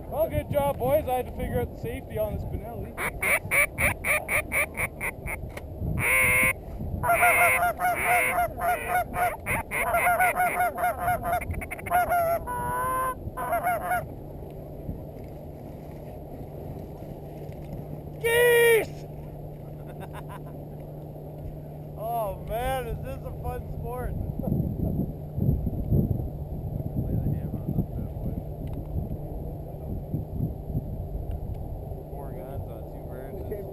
Well, good job, boys. I had to figure out the safety on this Benelli. Geese! Oh man, is this a fun sport?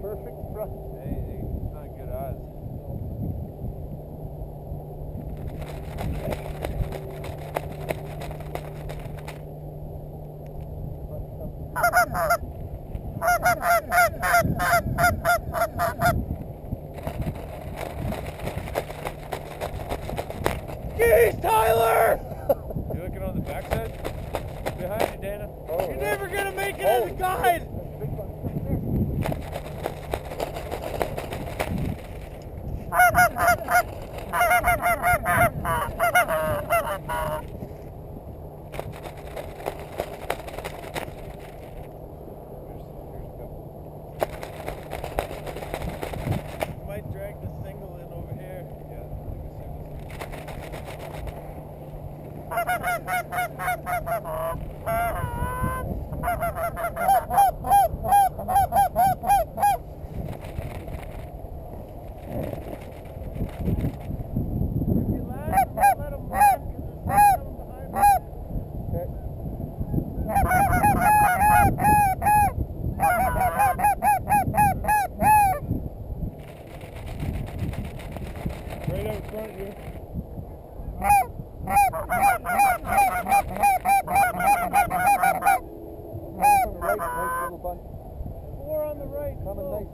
Perfect front. Hey, it's not good odds. Geese, Tyler! You looking on the backside? Behind you, Dana. Oh, you're never gonna make it as a guide! Might drag the single in over here. Yeah, right out front here. Right, nice little bunch. Four on the right. Coming nice.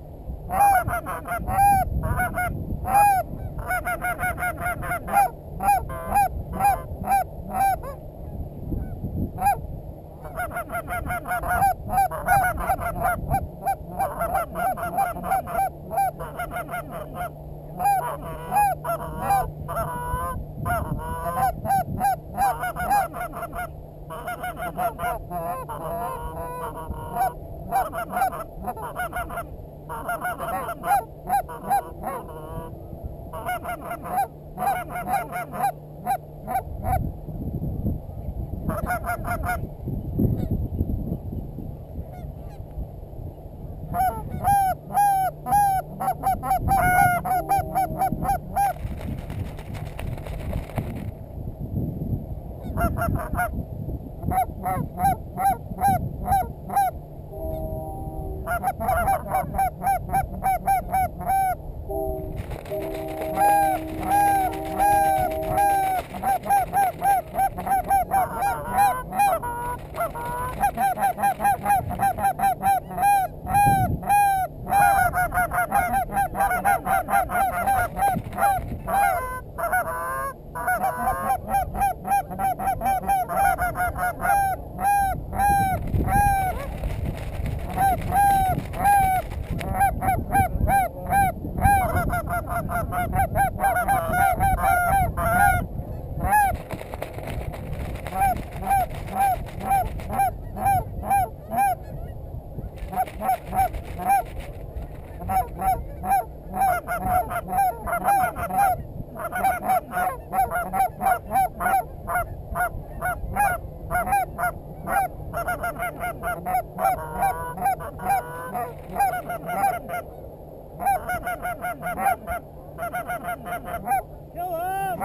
Kill him!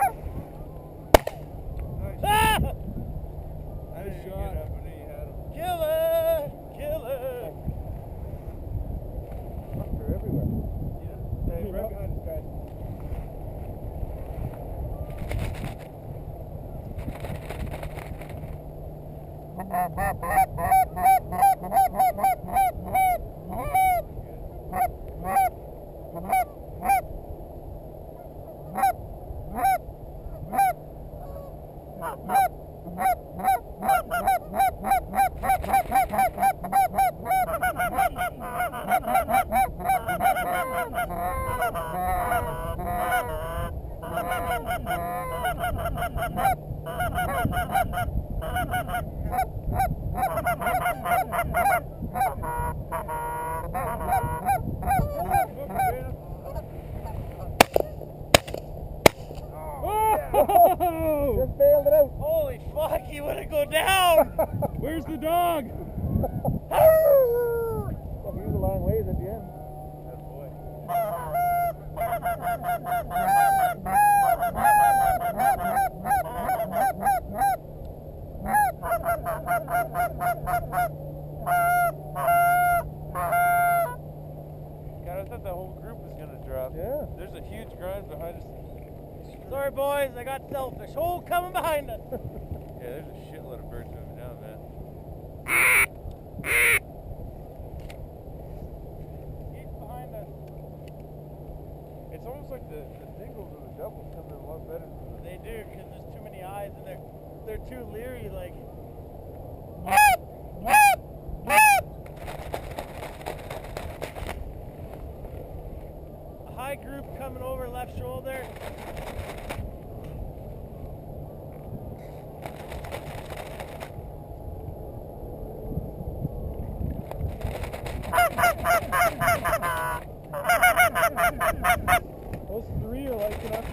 Nice. Ah! Nice shot. Kill it! Kill it! They're everywhere. Yeah. Hey, right behind this guy. Just bailed it out. Holy fuck, he wouldn't go down. Where's the dog? Well, he was a long ways at the end. That boy. God, I thought the whole group was gonna drop. Yeah. There's a huge grind behind us. Sorry, boys, I got selfish. Oh, coming behind us. Yeah, there's a shitload of birds moving down, man. He's behind us. It's almost like the singles and the doubles come in a lot better than the... They do, because there's too many eyes and they're too leery, like. A high group coming over left shoulder. Those three are like enough.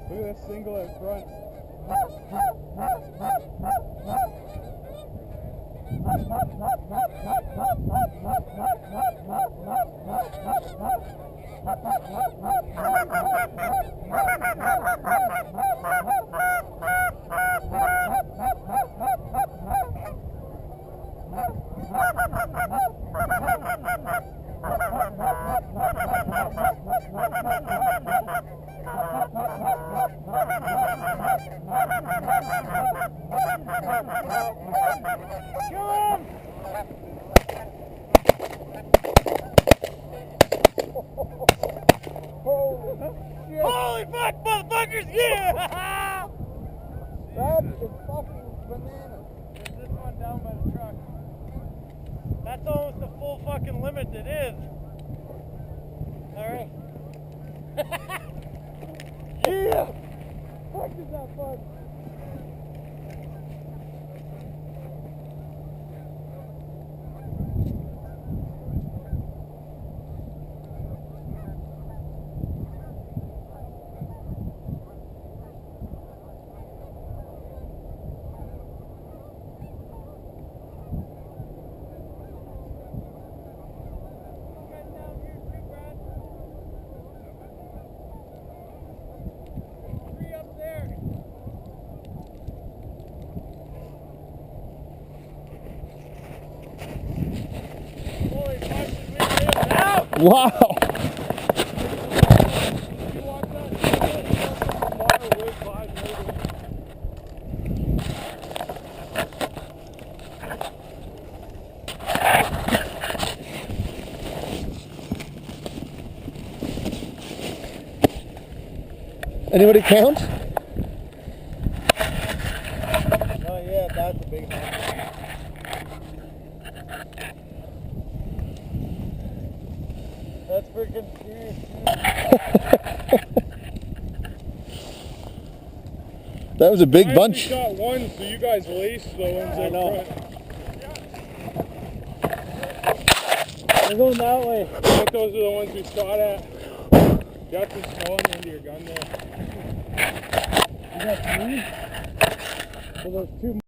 Look at that single out front. Holy fuck, motherfuckers! Yeah! That is fucking bananas. There's this one down by the truck. That's almost the full fucking limit it is. Alright. Yeah! Fuck is that fun? Wow! Anybody count? Oh yeah, that's a big one. That's freaking serious. That was a big bunch. I shot one, so you guys released the ones out front. They're going that way. I think those are the ones we shot at. You got some snow into your gun there. You got three? So those two